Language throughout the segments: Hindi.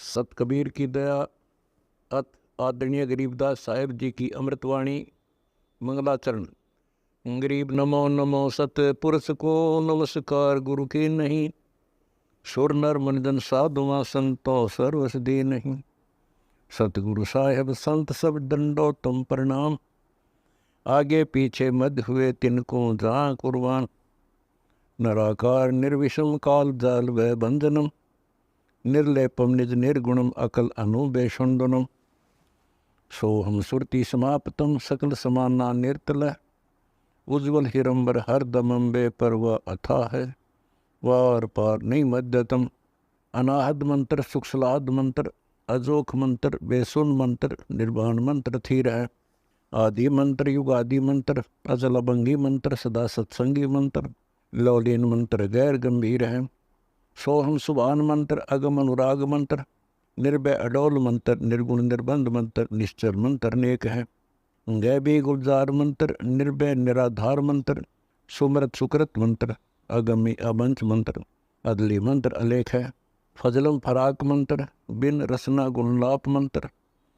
सत कबीर की दया अत आदरणीय गरीबदास साहेब जी की अमृतवाणी मंगलाचरण। गरीब नमो नमो सत पुरुष को नमस्कार गुरु के नहीं, सुर नर मनजन साधुआ संतो सर्वस दे नहीं। सतगुरु साहेब संत सब दंडो तुम प्रणाम, आगे पीछे मध्य हुए तिनको जहाँ कुर्बान। नराकार निर्विषम काल जाल व बंधनम, निर्लेपम निज निर्गुणम अकल अनुबेषुंडनम। सोहम सुरति समाप्तम सकल समाना निर्तल, उज्ज्वल हिरंबर हर दमंबे पर वह अथा है। वार पार नहीं मध्यतम, अनाहद मंत्र सुखसलाद मंत्र, अजोख मंत्र बेसुन मंत्र, निर्वाण मंत्र थीर है। आदि मंत्र युगादि मंत्र, अजल अभंगी मंत्र, सदा सत्संगी मंत्र, लौलीन मंत्र गैर गंभीर है। सोहम सुभान मंत्र, अगम अनुराग मंत्र, निर्भय अडोल मंत्र, निर्गुण निर्बंध मंत्र, निश्चर मंत्र अनेक है। गैबी गुलजार मंत्र, निर्भय निराधार मंत्र, सुमरत सुकृत मंत्र, अगमी अबंच मंत्र, अदली मंत्र अलेख है। फजलम फराक मंत्र, बिन रसना गुणलाप मंत्र,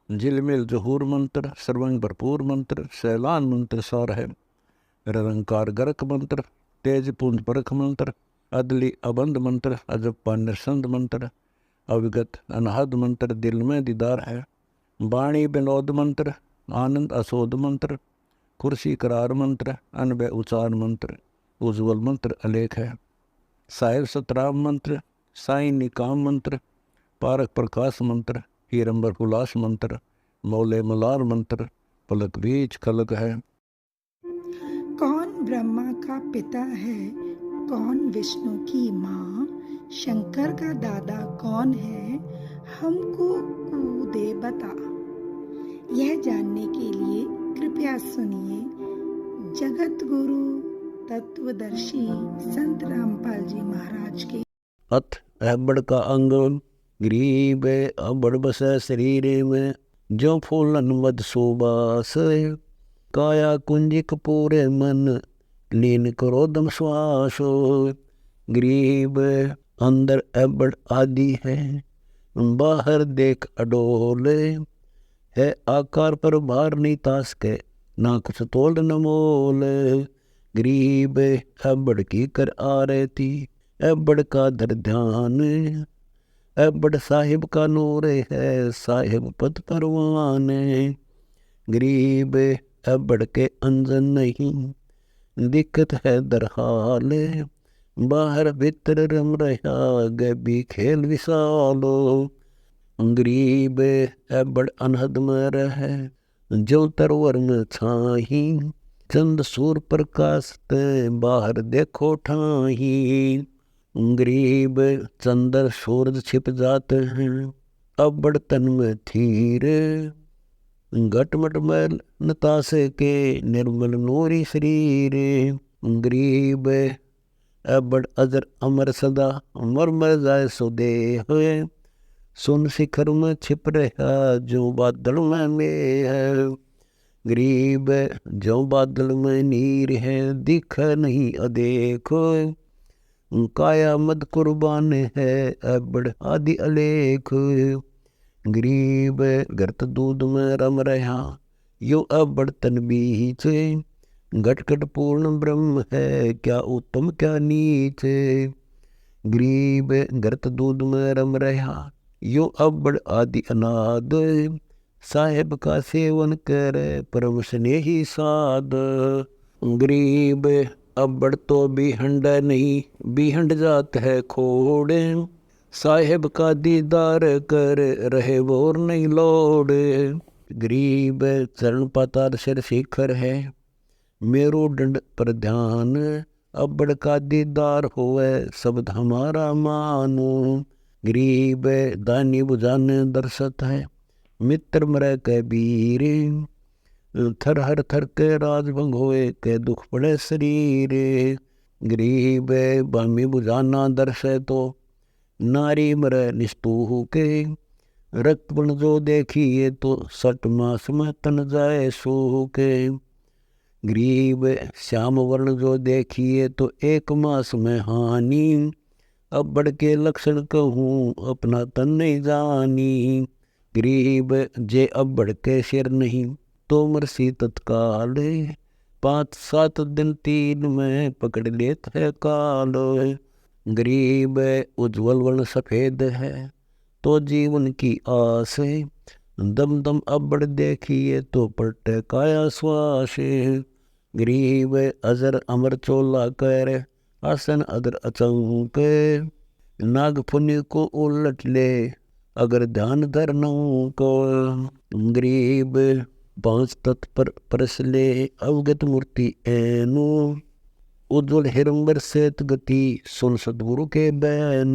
झिलमिल जहूर मंत्र, सर्वंग भरपूर मंत्र, सैलान मंत्र सार है। निरंकार गरक मंत्र, तेज पुंज परख मंत्र, अदली अबंध मंत्र, अजप्पा निरसंद मंत्र, अविगत अनहद मंत्र, दिल में दीदार है। वाणी विनोद मंत्र, आनंद असोद मंत्र, कुर्सी करार मंत्र, अनबय उचार मंत्र, उज्ज्वल मंत्र अलेख है। साहिब सतराम मंत्र, साई निकाम मंत्र, पारक प्रकाश मंत्र, हीरंबर हुलास मंत्र, मौले मलार मंत्र, पलक बीज खलक है। कौन ब्रह्मा का पिता है, कौन विष्णु की माँ, शंकर का दादा कौन है, हमको दे बता। यह जानने के लिए कृपया सुनिए जगत गुरु तत्वदर्शी संत रामपाल जी महाराज के। अथ अहबड़ का अंग, गरीब अबड़ बस शरीर में, जो फूलन मद सुबास। काया कुंजिक पूरे मन, लीन क्रोधम श्वास। गरीब अंदर अबड़ आदि है, बाहर देख अडोल। है आकार पर भार नहीं तास के, ना कुछ तोल न मोल। गरीब अबड़ की कर आ रहती, अबड़ का धर ध्यान। अबड़ साहिब का नूर है, साहिब पद परवान। गरीब अबड़ के अंजन नहीं, दिक्कत है दरहाल। बाहर भीतर रम रहा, गबी खेल विशालो। गरीब अबड़ अनहद में रहे, जो तरवर में छाही। चंद सूर प्रकाश ते, बाहर देखो ठाही। गरीब चंद्र सूरज छिप जाते हैं, अबड़ तन में थीर। घटमट मैल नतासे के, निर्मल नूरी शरीर। गरीब अबड़ अजर अमर सदा, मर मर जाए सो देह। सुन शिखर में छिप रहा, जो बादल में है। गरीब जो बादल में नीर है, दिख नहीं अदेखो। काया मद कुर्बान है, अबड़ आदि अलेख। गरीब गर्त दूध में रम रहा, यो अबड़ तन बीच। घट घट पूर्ण ब्रह्म है, क्या उत्तम क्या नीच। गरीब गर्त दूध में रम रहा, यो अबड़ आदि अनाद। साहेब का सेवन करे, परम स्नेही साध। गरीब अबड़ तो बिहंड नहीं, बिहंड जात है खोड़े। साहेब का दीदार कर, रहे बोर नहीं लोड़। गरीब चरण पाताल सिर शिखर है, मेरो दंड पर ध्यान। अबड़ का दीदार होवे, शब्द हमारा मानो। गरीब दानी बुझान दर्शत है, मित्र मरे के वीर। थर हर थर के राजभंग होए, के दुख पड़े शरीर। गरीब बामी बुझाना दर्शे तो, नारी मरे निस्तूह के। रक्त बन जो देखिए तो, सट मास में तन जाए सूह के। गरीब श्याम वर्ण जो देखिए तो, एक मास में हानि। अब बढ़ के लक्षण कहूँ अपना तन नहीं जानी। गरीब जे अब बढ़ के सिर नहीं तो मरसी तत्काल। 5-7 दिन 3 में पकड़ लेत है काल। गरीब उज्जवल वर्ण सफेद है तो जीवन की आस। दम दम अब बढ़ देखिए तो पलटे काया श्वास। गरीब अजर अमर चोला कर आसन अदर अचंक। नाग पुण्य को उलट ले अगर ध्यान धरनों को। गरीब 5 तत्पर परस ले अवगत मूर्ति एनु। उज्ज्वल हिरंबर सेत गति सुन सदगुरु के बैन।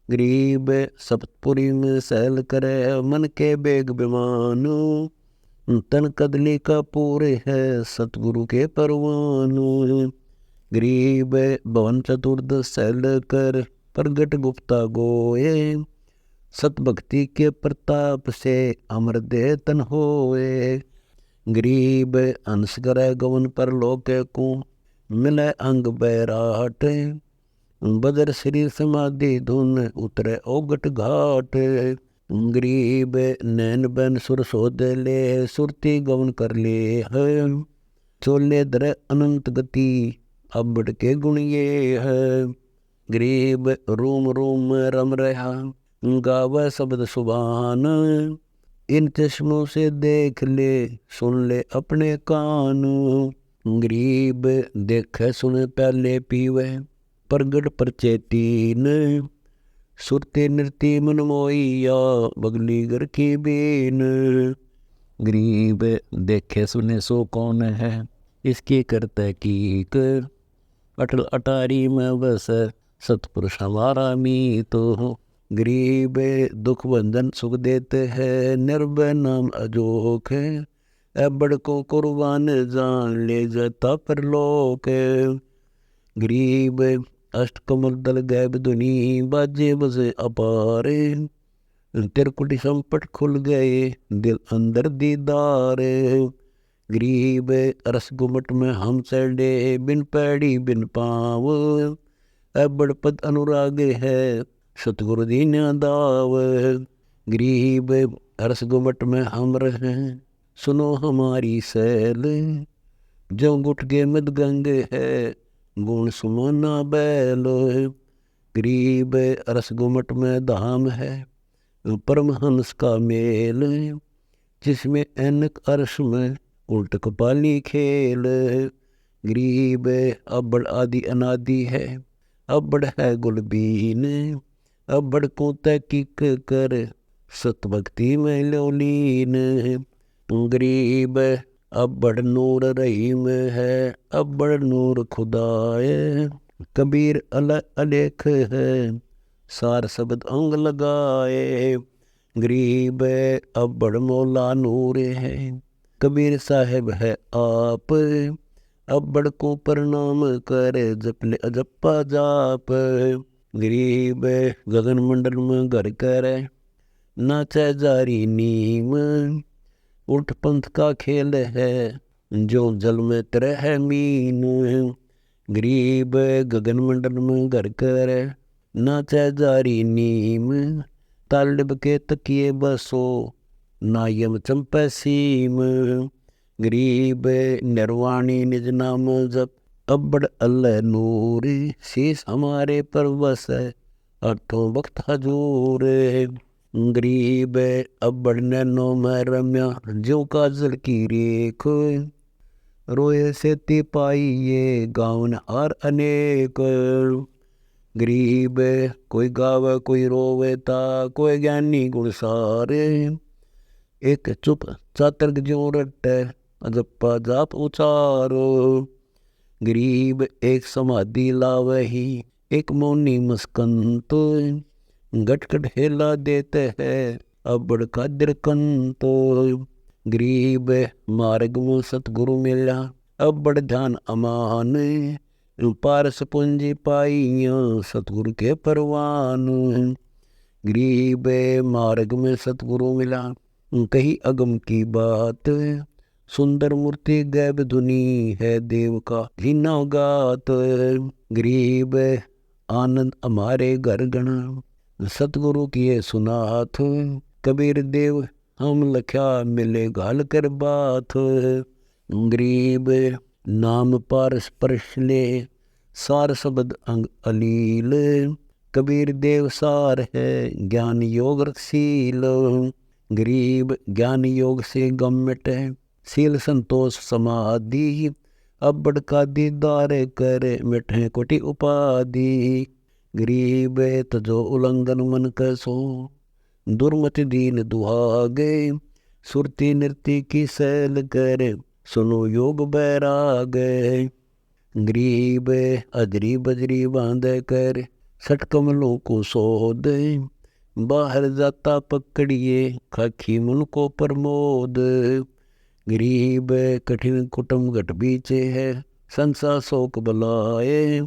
गरीब सप्तपुरी में सहल करे मन के बेग विमान। तन कदली का पूरे है सतगुरु के परवान। गरीब भवन चतुर्दश सहल कर प्रगट गुप्ता गोए। सत भक्ति के प्रताप से अमर देह तन होए। गरीब अंश करे गवन पर लोके को मिले अंग बैराट। बदर श्री समाधि धुन उतरे ओगट घाट। गरीब नैन बैन सुर सोदे ले सुरती गवन कर ले है। चोले दर अनंत गति अब बढ़ के गुण ये है। गरीब रूम रूम रम रहा गावे शब्द सुभान। इन चश्मों से देख ले सुन ले अपने कान। गरीब देखे सुने पहले पीवे प्रगट परचेतीन। सुरते नृत्य मन मोइया बगली घर की बीन। गरीब देखे सुने सो कौन है इसकी करते कीक। अटल अटारी में बस सतपुरुष हमारा मीत हो। गरीब दुख बंधन सुख देते हैं निर्भय नाम अजोक है। अबड़ को कुर्बान जान ले जाता परलोक। गरीब अष्टकमल दल गैब धुनी बाजे बजे अपारे। तिरकुटी संपट खुल गए दिल अंदर दीदार। गरीब रस गुमट में हम चढ़े बिन पैड़ी बिन पाव। अबड़ पद अनुराग है सतगुरु दीन दाव। गरीब रस गुमट में हम रहे सुनो हमारी सैल। जो गुट के मद गंग है गुण सुमना बैल। गरीब रस गुमट में धाम है परमहंस का मेल। जिसमें ऐनक अर्श में उल्ट कपाली खेल। गरीब अबड़ आदि अनादि है अबड़ है गुलबीन। अबड़ को तहकीक कर सत भक्ति में लोलीन। गरीब अबड़ नूर रहीम है अबड़ नूर खुदाए। कबीर अलेख है सार शब्द अंग लगाए। गरीब अबड़ मौला नूर है कबीर साहेब है आप। अबड़ को प्रणाम कर जपले अजप्पा जाप। गरीब गगन मंडल में घर करे नाचे जारी नीम। उठ पंथ का खेल है जो जल में तरह है मीन। गरीब गगन मंडल में घर करे नाचे जारी नीम। तालिब के तकिए बसो नायम चंपे सीम। गरीब निर्वाणी निज नाम जप अबड़ अल्लाह नूर। शीस हमारे पर बस है अर्थों वक्त हजूर। गरीब अबड़ नैनो में रम्या ज्यों काजल की रेख। रोए से तिपाई ये गावन हार अनेक। गरीब कोई गावे कोई रोवे ता कोई ज्ञानी गुण सारे। एक चुप चातर्क ज्यों रटे अजप्पा जाप उचारो। गरीब एक समाधि लावे ही एक मौनी मस्कंत। गटगट हेला देते हैं अबड़ का दिरकंत। गरीब मार्ग में सतगुरु मिला अबड़ ध्यान अमान। पारस पूंजी पाइया सतगुरु के परवान। गरीब मार्ग में सतगुरु मिला कही अगम की बात। सुंदर मूर्ति गैब धुनी है देव का हीना गात। गरीब आनंद हमारे घर गणा। सतगुरु किए सुनाथ कबीर देव हम लख्या मिले घाल कर बात। गरीब नाम पारस परश ले सार शब्द अंग अलील। कबीर देव सार है ज्ञान योग रसील। गरीब ज्ञान योग से गम मिटे सील संतोष समाधि। अब्बड़ का दीदार कर मिठे कोटि उपाधि। गरीब तजो उल्लंघन मन कसो दुर्मति दीन दुहागे। सुरती नृत्य की सैल कर सुनो योग बैराग। गरीब अजरी बजरी बांध कर सठ कमलों को सोद। बाहर जाता पकड़िए खाखी मन को प्रमोद। गरीब कठिन कुटुम घट बीचे है संसा शोक बलाए।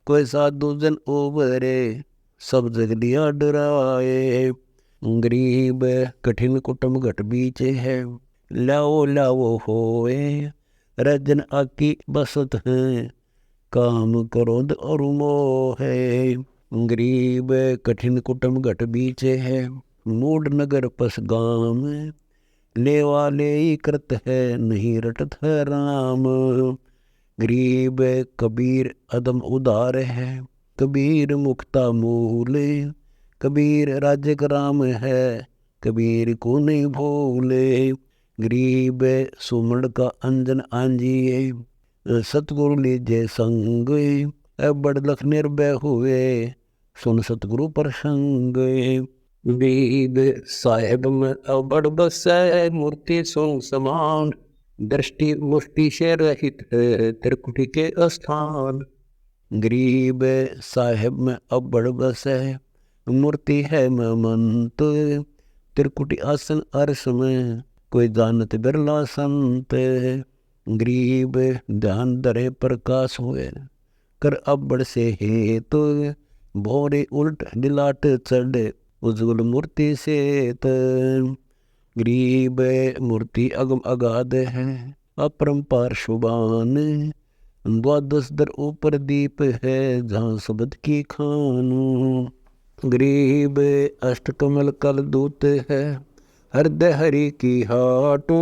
कोई साधु जन ओबरे सब जग दिया डराए। गरीब कठिन कुटुम घट बीचे है लाओ लाओ होए। रजन आकी बसत है काम क्रोध और मोह है। गरीब कठिन कुटुम घट बीचे है मूड नगर पस गाम। लेवा ले कृत है नहीं रटत है राम। गरीब कबीर अदम उदार है कबीर मुक्ता मूल। कबीर राज्य राम है कबीर को नहीं भूले। गरीब सुमण का अंजन आंजिए सतगुरु लीजे संग। बड़ लख निर्भय हुए सुन सतगुरु प्रसंग। वेद साहेब में बड़ बसै मूर्ति सुन समान। दृष्टि मुष्टि से रहित है त्रिकुटी के स्थान। गरीब साहेब में अब बड़ बसै मूर्ति है महमंत। त्रिकुटी आसन अर्श में कोई जानत बिरला संत। गरीब ध्यान धरे प्रकाश हुए कर अब्बड़ से हेत। भोरे उल्ट दिलाट चढ़ उज्जवल मूर्ति से। गरीब मूर्ति अगम अगाध है अपरंपार शुभान। द्वादश दर ऊपर दीप है जहाँ शब्द की खान। गरीब अष्टकमल कल दूत है हृदय हरि की हाट।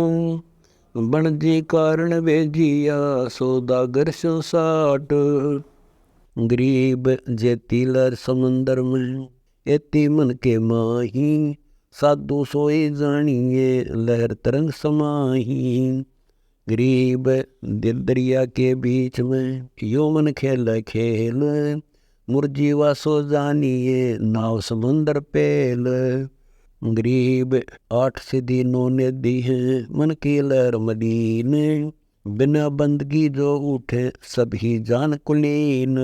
बनजी कारण वे जिया सौदागर सो साठ। गरीब जेती लहर समुंदर में एती मन के माही। साधु सोई जानिए लहर तरंग समाही। गरीब दिल दरिया के बीच में यो मन खेल खेल। मुरजीवा सो जानिए नाव समुंदर पेल। गरीब 8 सिद्धि 9 निधि है मन की लहर मलीन। बिना बंदगी जो उठे सभी जान कुलीन।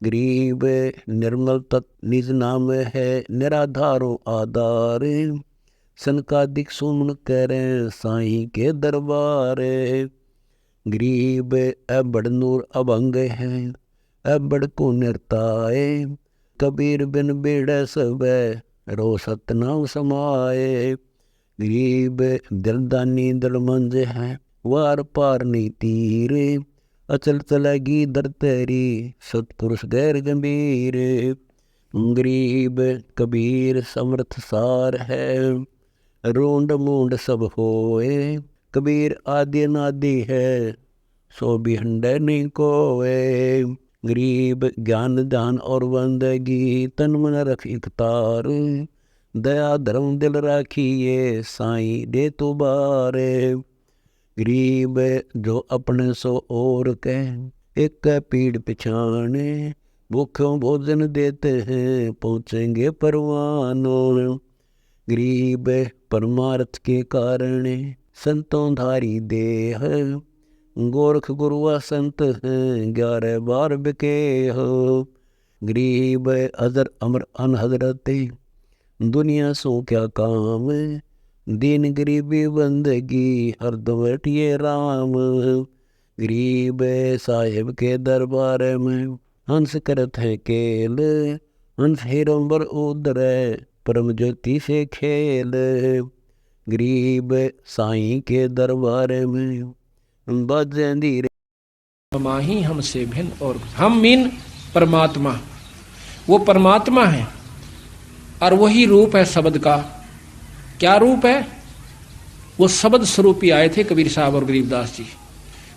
गरीब निर्मल तत्व निज नाम है निराधारो आधार। सनकादिक सुमन करें साईं के दरबार। गरीब अबड़ नूर अभंग है अबड़ को निर्ताए। कबीर बिन बेड़ सब रो सतनाम समाए। गरीब दिलदानी दिल मंज है वार पार नहीं तीर। अचल चलेगी दर तेरी सतपुरुष गैर गंभीर। गरीब कबीर समर्थ सार है रोंड मूंड सब होए। कबीर आदि नादि है सो भी हंडे नहीं कोए। गरीब ज्ञान ध्यान और बंदगी तन मन रख इकतार। दया धर्म दिल राखिए साईं दे तो बारे। गरीब जो अपने सो और कह एक पीड़ पिछाने। भूखों भोजन देते हैं पहुँचेंगे परवानों। गरीब परमार्थ के कारण संतों धारी देह। गोरख गुरुआ संत हैं 11 बार बिके हो। गरीब अजर अमर अनहजरते दुनिया सो क्या काम। दीन गरीबी बंदगी हरदम बैठिए राम। गरीब साहिब के दरबार में हंस करत है केल। हंस हिरंबर उदर परम ज्योति से खेल। गरीब साईं के दरबार में बाजेंदी माही हमसे भिन्न और हम मीन परमात्मा वो परमात्मा है और वही रूप है शब्द का। क्या रूप है? वो शब्द स्वरूप ही आए थे कबीर साहब और गरीबदास जी।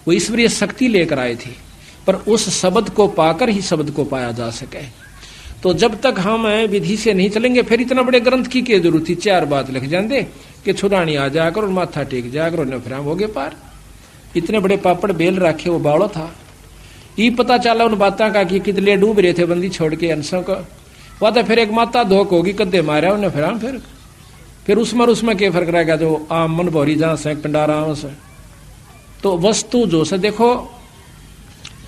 वो ईश्वरीय शक्ति लेकर आए थे, पर उस शब्द को पाकर ही शब्द को पाया जा सके। तो जब तक हम विधि से नहीं चलेंगे, फिर इतना बड़े ग्रंथ की क्या जरूरत थी? 4 बात लिख जाते कि छुड़ानी आ जाकर और माथा टेक जाकर और फिर हम हो गए पार। इतने बड़े पापड़ बेल रखे, वो बावड़ा था। ये पता चला उन बातों का कि कितने डूब रहे थे बंदी छोड़ के अंशों को। वह तो फिर एक माता धोख होगी, कद्दे मारा उन्हें फिर उसमें क्या फर्क रहेगा? जो आम मन भौरी जहां से पिंडारा से। तो वस्तु जो से देखो,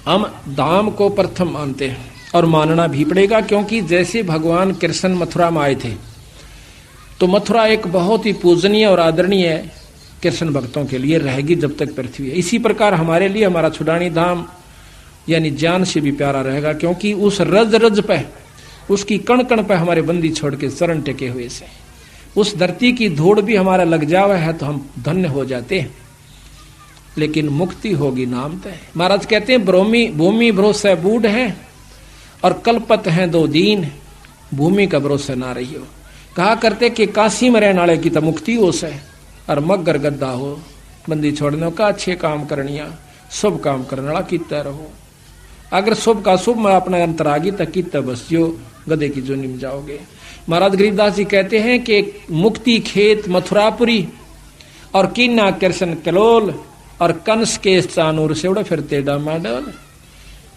हम धाम को प्रथम मानते हैं और मानना भी पड़ेगा, क्योंकि जैसे भगवान कृष्ण मथुरा में आए थे तो मथुरा एक बहुत ही पूजनीय और आदरणीय कृष्ण भक्तों के लिए रहेगी जब तक पृथ्वी है। इसी प्रकार हमारे लिए हमारा छुड़ानी धाम यानी जान से भी प्यारा रहेगा, क्योंकि उस रज रज पे, उसकी कण कण पे हमारे बंदी छोड़ के चरण टेके हुए से उस धरती की धूड़ भी हमारा लग जावा है तो हम धन्य हो जाते हैं। लेकिन मुक्ति होगी नाम तय। महाराज कहते हैं भूमि भरोसा बूढ़ है और कल्पत हैं 2 दीन, भूमि का भरोसा ना रही हो। कहा करते कि काशी में रहने वाले की तो मुक्ति हो से और मगर गद्दा हो बंदी छोड़ने का। अच्छे काम करनिया, शुभ काम करने वाला कितना रहो। अगर शुभ का शुभ में अपना अंतरागी तक कितना बसियो, गधे की जोनी में जाओगे। महाराज गरीबदास जी कहते हैं कि मुक्ति खेत मथुरापुरी और कीना कृष्ण कलोल और कंस के चानूर से उड़ा फिरते डामाडोल।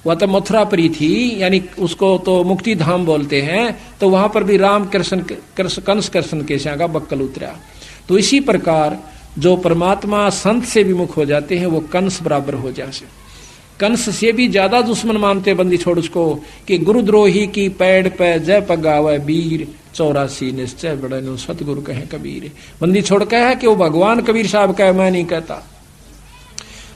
वह तो मथुरापुरी थी, यानी उसको तो मुक्ति धाम बोलते हैं। तो वहां पर भी राम कंस कृष्ण के श्या का बक्कल उतरा। तो इसी प्रकार जो परमात्मा संत से विमुख हो जाते हैं वो कंस बराबर हो जाते। कंस से भी ज्यादा दुश्मन मानते बंदी छोड़ उसको कि गुरुद्रोही की पैड़ पे जय पगावे वीर, 84 निश्चय बड़े नो सतगुरु कहे कबीर। बंदी छोड़ कहे कि वो भगवान कबीर साहब कहे, मैं नहीं कहता।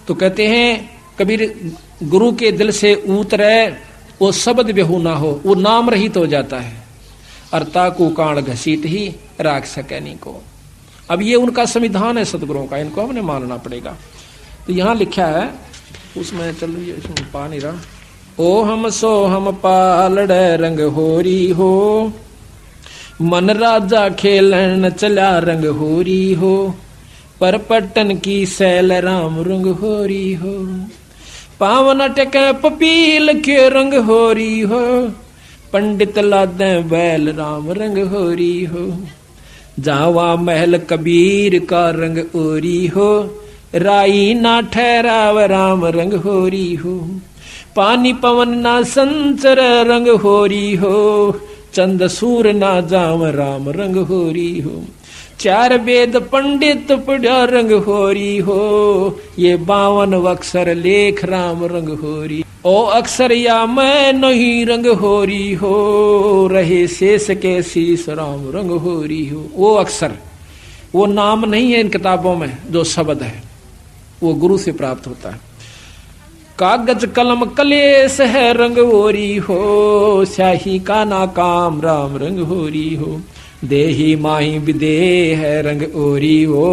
तो कहते हैं कबीर गुरु के दिल से उतरे वो शब्द बेहू ना हो, वो नाम रहित हो जाता है। अर्ता को काण घसीट ही राख सके नहीं को। अब ये उनका संविधान है सतगुरुओं का, इनको हमने मानना पड़ेगा। तो यहाँ लिखा है, उसमें चल रही है, इसमें पा नहीं रहा। ओ हम सो हम पालड़ रंग होरी हो, मन राजा खेलन चला रंग होरी हो, पर पट्टन की सैल राम रंग होरी हो, पावन टके पपील के रंग होरी हो, पंडित लादे बैल राम रंग होरी हो, जावा महल कबीर का रंग ओरी हो, राई ना ठहराव राम रंग होरी हो, पानी पवन ना संचर रंग होरी हो, चंद सूर ना जाम राम रंग होरी हो, 4 वेद पंडित पढ़ा रंग होरी हो, ये 52 अक्षर लेख राम रंग होरी। ओ अक्षर या मैं नहीं रंग होरी हो, रहे शेष के शीश राम रंग होरी हो। वो अक्षर, वो नाम नहीं है इन किताबों में, जो शब्द है वो गुरु से प्राप्त होता है। कागज कलम कलेश है रंग होरी हो, स्याही का नाकाम राम रंग होरी हो, देही माही विदेह है रंग ओरी हो,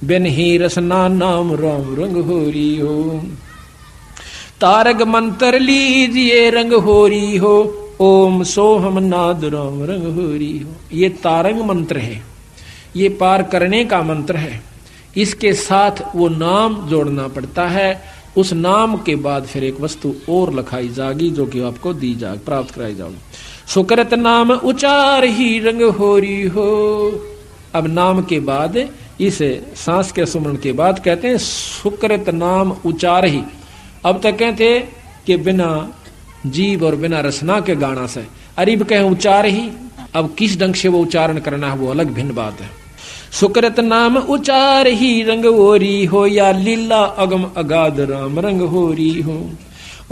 बिन ही रसना नाम राम रंग होरी हो, तारक मंत्र लीजिए रंग होरी हो, ओम सोहम नाद राम रंग होरी हो। ये तारक मंत्र है, ये पार करने का मंत्र है। इसके साथ वो नाम जोड़ना पड़ता है। उस नाम के बाद फिर एक वस्तु और लिखाई जाएगी जो कि आपको दी जाए, प्राप्त कराई जाएगी। सुकृत नाम उचार ही रंग होरी हो। अब नाम के बाद, इस सांस के सुमरण के बाद कहते हैं सुकृत नाम उचार ही। अब तक कहते कि बिना जीव और बिना रसना के गाना से, अरीब कहें उचार ही। अब किस ढंग से वो उच्चारण करना है वो अलग भिन्न बात है। सुकृत नाम उचार ही रंग होरी हो, या लीला अगम अगाध राम रंग होरी हो,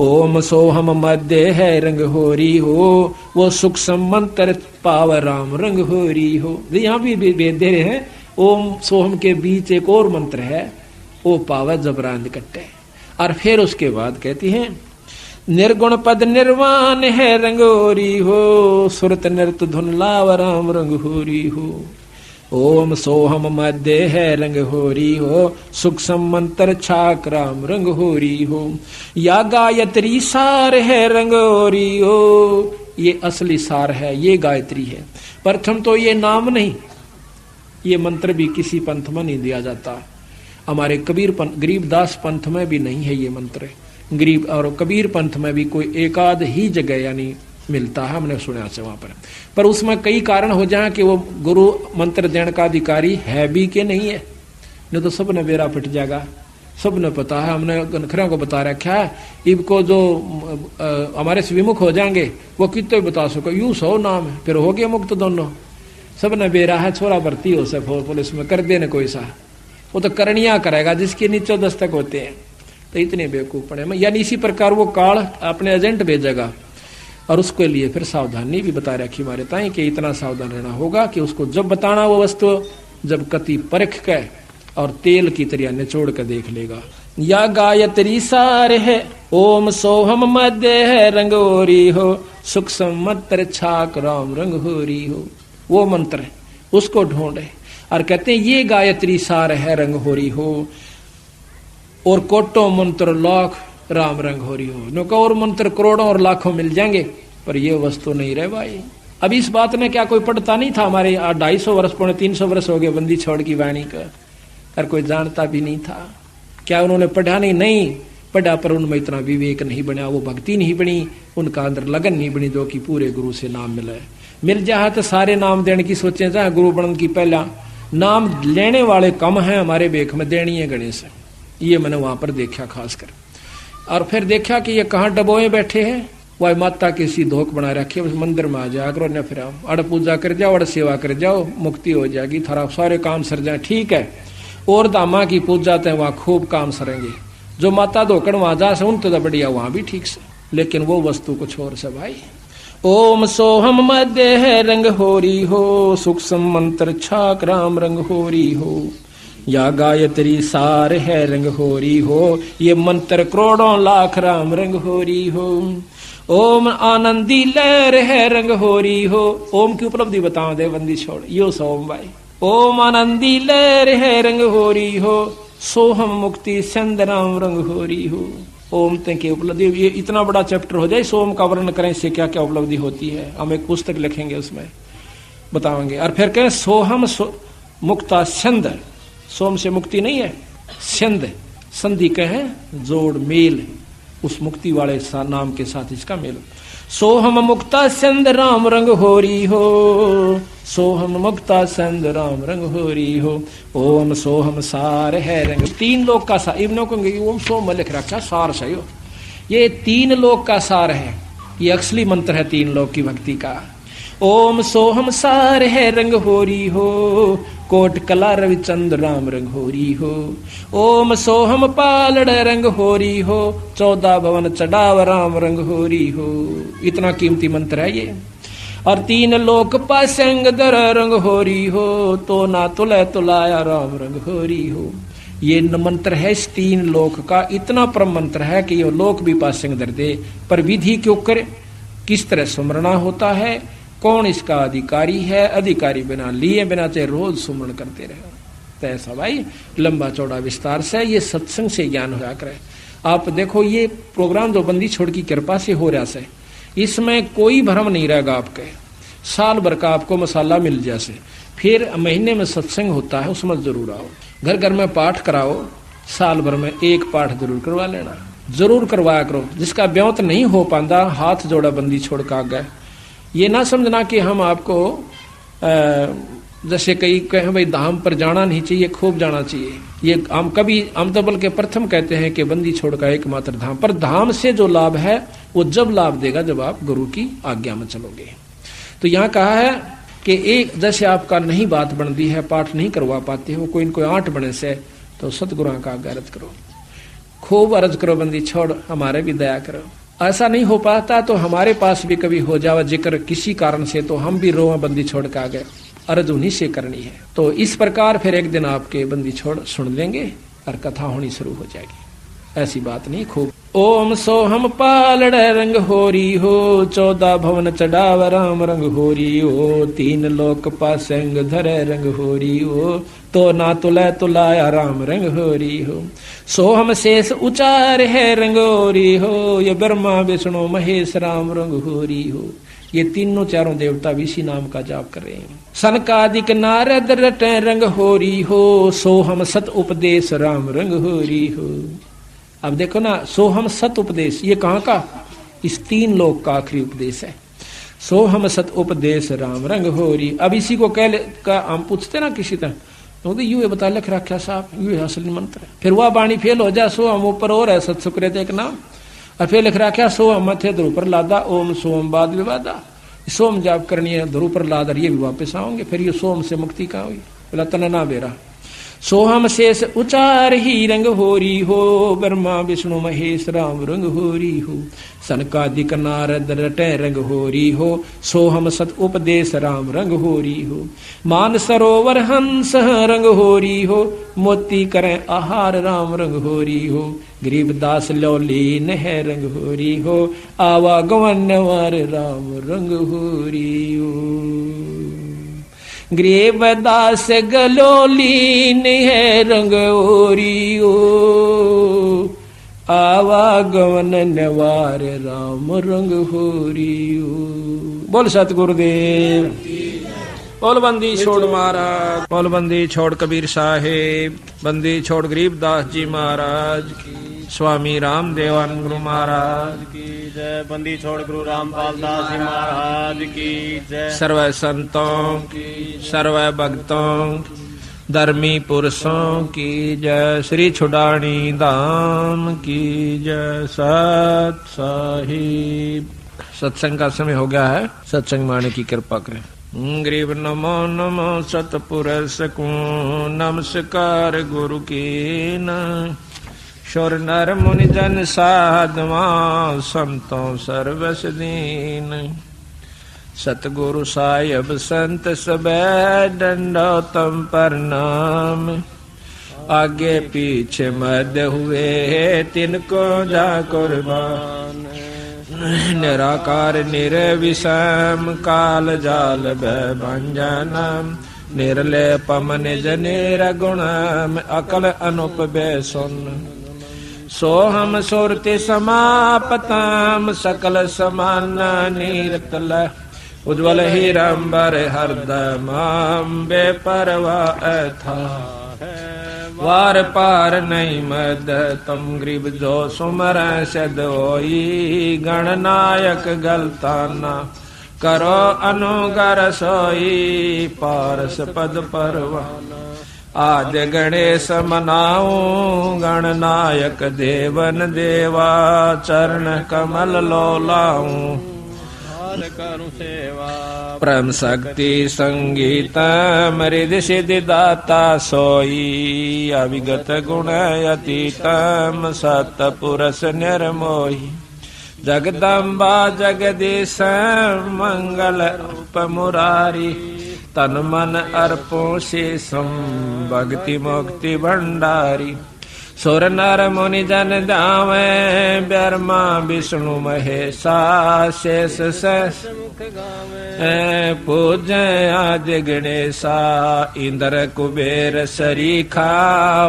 ओम सोहम मध्य है रंग होरी हो, वो सूक्ष्म मंत्र पाव राम रंग होरी हो। यहाँ भी भेद दे रहे हैं, ओम सोहम के बीच एक और मंत्र है, ओ पाव जबरान कट्टे। और फिर उसके बाद कहती हैं निर्गुण पद निर्वाण है रंग होरी हो, सुरत नृत धुन लाव राम रंग होरी हो, ओम सोहम मध्य है रंग होरी हो, सूक्ष्म मंत्र छाक राम रंग होरी हो, या गायत्री सार है रंग होरी हो, ये असली सार है, ये गायत्री है। प्रथम तो ये नाम नहीं, ये मंत्र भी किसी पंथ में नहीं दिया जाता। हमारे गरीबदास पंथ में भी नहीं है ये मंत्र। गरीब और कबीर पंथ में भी कोई एकाध ही जगह यानी मिलता है, हमने सुना से वहां पर उसमें कई कारण हो जाए कि वो गुरु मंत्र देने का अधिकारी है भी कि नहीं है, नहीं तो सबने बेरा पिट जाएगा। सबने पता है, हमने गनखरों को बता रखा है। इनको जो हमारे से विमुख हो जाएंगे वो कितने बता सको, यूं 100 नाम है, फिर हो गए मुक्त दोनों। सबने बेरा है, छोरा भर्ती हो से पुलिस में कर देने कोई सा, वो तो करनिया करेगा जिसके नीचे दस्तक होते हैं। तो इतने बेवकूफ पड़े, यानी इसी प्रकार वो काल अपने एजेंट भेजेगा और उसके लिए फिर सावधानी भी बता रखी हमारे ताई कि इतना सावधान रहना होगा कि उसको जब बताना वो वस्तु जब कति परख के और तेल की तरह निचोड़ कर देख लेगा। या गायत्री सार है ओम सोहम मध्य है रंगोरी हो, सुख सम्मतर छाक राम रंग होरी हो। वो मंत्र है, उसको ढूंढे और कहते हैं ये गायत्री सार है रंग होरी हो, और कोटों मंत्र लाख राम रंग होरी हो। नो और मंत्र करोड़ों और लाखों मिल जाएंगे, पर ये वस्तु नहीं रहे भाई। अब इस बात ने क्या कोई पढ़ता नहीं था? हमारे 250 वर्ष 350 वर्ष हो गए बंदी छोड़ की वाणी का, और कोई जानता भी नहीं था। क्या उन्होंने पढ़ा? नहीं पढ़ा, पर उनमें इतना विवेक नहीं बना, वो भक्ति नहीं बनी, उनका अंदर लगन नहीं बनी जो कि पूरे गुरु से नाम मिल जाए तो सारे नाम देने की सोचे चाहे गुरु बनने की पहला नाम लेने वाले कम है हमारे बेख में, देनी है गणेश। ये मैंने वहां पर देखा खासकर, और फिर देखा कि ये कहाँ डबोए बैठे हैं। वह माता की सी धोख बना रखी है, उस मंदिर में आ जाया करो न, फिर अड़ पूजा कर जाओ, अड़ सेवा कर जाओ, मुक्ति हो जाएगी, थारा सारे काम सर जाए। ठीक है, और दामा की पूजा तो वहां खूब काम सरेंगे। जो माता धोकड़ वहां जा से उन तो बढ़िया वहां भी ठीक से, लेकिन वो वस्तु कुछ और से भाई। ओम सोहम मध्य है रंग होरी हो, सूक्ष्म मंत्र छाक राम रंग होरी हो। या गायत्री सार है रंग होरी हो, ये मंत्र करोड़ों लाख राम रंग होरी हो। ओम आनंदी लहर है रंग होरी हो। ओम की उपलब्धि बताओ दे बंदी छोड़, यो सोम भाई। ओम आनंदी लहर है रंग होरी हो, सोहम मुक्ति संद राम रंग होरी हो। ओम तक की उपलब्धि, ये इतना बड़ा चैप्टर हो जाए सोम का वर्णन करें, इससे क्या क्या उपलब्धि होती है। हम एक पुस्तक लिखेंगे उसमें बताएंगे। और फिर कहें सोहम मुक्ता संद, सोम से मुक्ति नहीं है, संद संधि कहें जोड़ मेल, उस मुक्ति वाले नाम के साथ इसका मेल। सोहम मुक्ता संद राम रंग होरी हो, सोहम मुक्ता संद राम रंग होरी हो। ओम सोहम सार है रंग, 3 लोक का सार। इब्नो को ओम सोम लिख रखा सार सही हो, ये 3 लोक का सार है, ये असली मंत्र है 3 लोक की भक्ति का। ओम सोहम सार है रंग होरी हो, कोट कला रविचंद राम रंग होरी हो। ओम सोहम पालड़ रंग होरी हो, 14 भवन चढ़ाव राम रंग होरी हो। इतना कीमती मंत्र है ये। और 3 लोक पासंग दर रंग होरी हो, तो ना तुला तुलाया राम रंग होरी हो। ये मंत्र है इस 3 लोक का, इतना परम मंत्र है कि ये लोक भी पासंग दर दे। पर विधि क्यों करे, किस तरह सुमरना होता है, कौन इसका अधिकारी है, अधिकारी बिना लिए बिना चाहे रोज सुमरण करते रहे। तो ऐसा भाई लंबा चौड़ा विस्तार से ये सत्संग से ज्ञान होया करे। आप देखो ये प्रोग्राम जो बंदी छोड़ की कृपा से हो रहा है, इसमें कोई भ्रम नहीं रहेगा आपके। साल भर का आपको मसाला मिल जैसे, फिर महीने में सत्संग होता है उसमें जरूर आओ, घर घर में पाठ कराओ, साल भर में 1 पाठ जरूर करवा लेना, जरूर करवाया करो। जिसका ब्योत नहीं हो पाता हाथ जोड़ा बंदी छोड़ का गए। ये ना समझना कि हम आपको जैसे कई कहें भाई धाम पर जाना नहीं चाहिए, खूब जाना चाहिए। ये हम तो बल्कि प्रथम कहते हैं कि बंदी छोड़ का एकमात्र धाम, पर धाम से जो लाभ है वो जब लाभ देगा जब आप गुरु की आज्ञा में चलोगे। तो यहाँ कहा है कि एक जैसे आपका नहीं बात बनती है, पाठ नहीं करवा पाते हो, कोई इनको 8 बने से, तो सतगुरु का आज्ञा अर्ज करो, खूब अर्ज करो, बंदी छोड़ हमारे भी दया करो। ऐसा नहीं हो पाता तो हमारे पास भी कभी हो जावा जिक्र किसी कारण से, तो हम भी रोआ बंदी छोड़ के आ गए, अर्ज उन्हीं से करनी है। तो इस प्रकार फिर एक दिन आपके बंदी छोड़ सुन लेंगे और कथा होनी शुरू हो जाएगी। ऐसी बात नहीं, खूब। ओम सोहम पालड़ रंग होरी हो, 14 भवन चढ़ाव राम रंग होरी हो। 3 लोक पासंग धरे रंग होरी हो, तो ना तुला तुलाया राम रंग होरी हो। सोहम शेष उचार है रंग होरी हो, ये ब्रह्मा विष्णु महेश राम रंग होरी हो। ये तीनों चारों देवता भी इसी नाम का जाप कर रहे हैं। सनकादिक नारद रटे रंग होरी हो, सोहम सत उपदेश राम रंग होरी हो। अब देखो ना, सोहम सत उपदेश ये कहाँ का? इस तीन लोक का आखिरी उपदेश है। सोहम सत उपदेश राम रंग होरी। अब इसी को कह हम पूछते ना किसी तरह, तो यू बता लिख रखा साहब, यू है असली मंत्र। फिर वह बाणी फेल हो जाए, सो हम ऊपर और है सत सुकृत एक नाम, और फिर लिख रखा सो हम मथे ध्रुव पर लादा, ओम सोम बाद विवादा। सोम जाप करनी है, ध्रुव पर लादा, ये भी वापस आओगे। फिर ये सोम से मुक्ति कहाँ हुई? बोला तनना बेरा। सोहम शेष उचार ही रंग होरी हो, ब्रह्मा विष्णु महेश राम रंग होरी हो। सनकादिक नारद रटे रंग होरी हो, सोहम सत उपदेश राम रंग होरी हो। मान सरोवर हंस रंग होरी हो, मोती करें आहार राम रंग होरी हो। गरीबदास लौलीन है रंग होरी हो, आवागमन राम रंग होरी हो। गरीबदास गलोलीन है रंग होरी हो, आवागमन नवार राम रंग होरी हो। बोल सतगुरुदेव, बोल बंदी छोड़ महाराज, बोल बंदी छोड़ कबीर साहेब, बंदी छोड़ गरीबदास जी महाराज की, स्वामी रामदेवान गुरु महाराज की जय। बंदी छोड़ गुरु रामपाल दास जी महाराज की जय। सर्व संतों की, सर्व भक्तों, धर्मी पुरुषों की जय। श्री छुडानी धाम की जय। सत साहिब। सत्संग का समय हो गया है, सत्संग माने की कृपा करें। गरीब नमो नमो सतपुरुष को नमस्कार गुरु की न। शोर नर मुनि जन साधवा संतों सर्वस दीन। सतगुरु साहिब संत सबे दंडोतम प्रणाम। आगे पीछे मध्य हुए तिनको जा कुर्बान। निराकार निर्विषम काल जाल भंजन। निर्लेपम निज निर्गुणम अकल अनुप बेसुन। सोहम सुरति समापतम सकल समान नीरतल। उज्ज्वल हीरंबर हरदम बेपरवा था। वार पार नहीं मद तुम गरीब जो सुमर सद होई। गणनायक गलताना करो अनुगर सोई। पारस पद परवाना आज गणेश मनाऊं। गणनायक देवन देवा चरण कमल लोलाऊं। करूं सेवा परम शक्ति संगीत मृद सिद्धि दाता सोई। अविगत गुण अतीतम सत पुरुष निर्मोही। जगदम्बा जगदीश मंगल रूप मुरारी। तन मन अर्पों शेषम भक्ति मुक्ति भंडारी। सुर नर मुनि जन जावे ब्रह्मा विष्णु महेशा। शेष शेष पूज्य आज गणेशा। इंद्र कुबेर सरीखा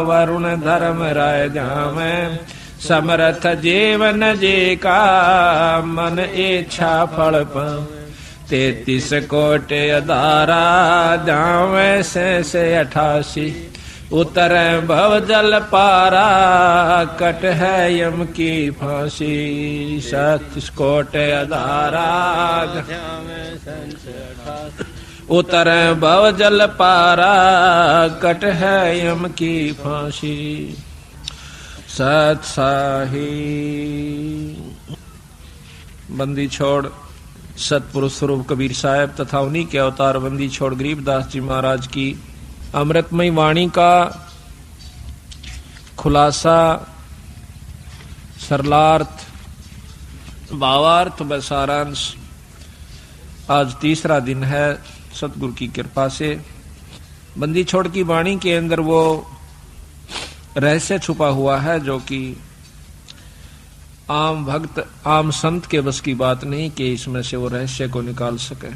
वरुण धर्म राय जावे। समर्थ जीवन जी का मन इच्छा फल पाऊं। 33 कोट अदारा जावे से 88। उतर भव जल पारा कट है यम की फांसी। 37 कोट अदारा उतर भव जल पारा कट है यम की फांसी। सत साही। बंदी छोड़ सतपुरुष स्वरूप कबीर साहब तथा उन्हीं के अवतार बंदी छोड़ गरीबदास जी महाराज की अमृतमयी वाणी का खुलासा, सरलार्थ, भावार्थ व सारांश आज तीसरा दिन है सतगुरु की कृपा से। बंदी छोड़ की वाणी के अंदर वो रहस्य छुपा हुआ है जो कि आम भक्त आम संत के बस की बात नहीं कि इसमें से वो रहस्य को निकाल सके।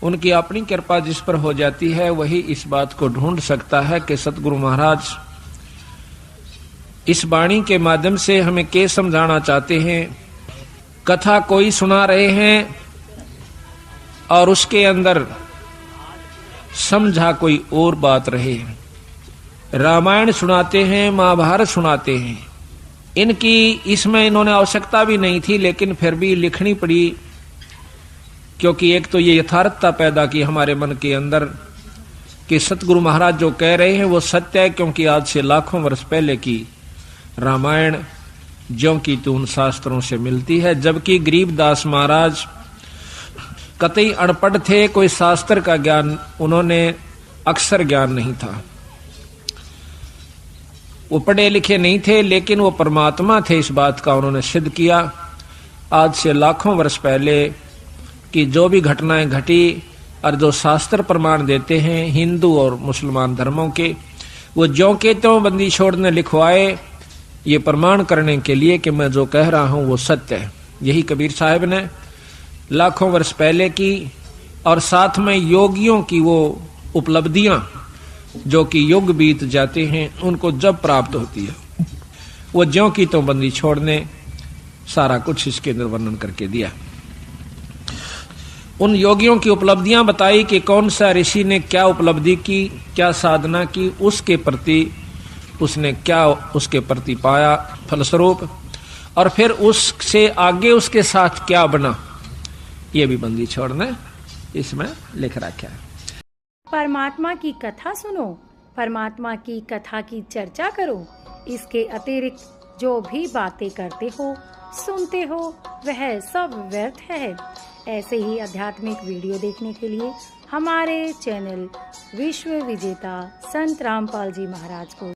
उनकी अपनी कृपा जिस पर हो जाती है वही इस बात को ढूंढ सकता है कि सतगुरु महाराज इस वाणी के माध्यम से हमें क्या समझाना चाहते हैं। कथा कोई सुना रहे हैं और उसके अंदर समझा कोई और बात रहे। रामायण सुनाते हैं, महाभारत सुनाते हैं, इनकी इसमें इन्होंने आवश्यकता भी नहीं थी, लेकिन फिर भी लिखनी पड़ी, क्योंकि एक तो ये यथार्थता पैदा की हमारे मन के अंदर कि सतगुरु महाराज जो कह रहे हैं वो सत्य है, क्योंकि आज से लाखों वर्ष पहले की रामायण ज्यों की त्यों उन शास्त्रों से मिलती है। जबकि गरीबदास महाराज कतई अनपढ़ थे, कोई शास्त्र का ज्ञान, उन्होंने अक्षर ज्ञान नहीं था, वो पढ़े लिखे नहीं थे, लेकिन वो परमात्मा थे, इस बात का उन्होंने सिद्ध किया। आज से लाखों वर्ष पहले की जो भी घटनाएं घटी और जो शास्त्र प्रमाण देते हैं हिंदू और मुसलमान धर्मों के, वो ज्यों के त्यों बंदी छोड़ ने लिखवाए, ये प्रमाण करने के लिए कि मैं जो कह रहा हूं वो सत्य है। यही कबीर साहब ने लाखों वर्ष पहले की, और साथ में योगियों की वो उपलब्धियां जो कि युग बीत जाते हैं उनको जब प्राप्त होती है, वो ज्यों की त्यों बंदी छोड़ने सारा कुछ इसके अंदर वर्णन करके दिया। उन योगियों की उपलब्धियां बताई कि कौन सा ऋषि ने क्या उपलब्धि की, क्या साधना की, उसके प्रति उसने क्या उसके प्रति पाया फलस्वरूप, और फिर उससे आगे उसके साथ क्या बना, ये भी बंदी छोड़ने इसमें लिख रखा है। परमात्मा की कथा सुनो, परमात्मा की कथा की चर्चा करो। इसके अतिरिक्त जो भी बातें करते हो, सुनते हो, वह सब व्यर्थ है। ऐसे ही आध्यात्मिक वीडियो देखने के लिए हमारे चैनल विश्व विजेता संत रामपाल जी महाराज को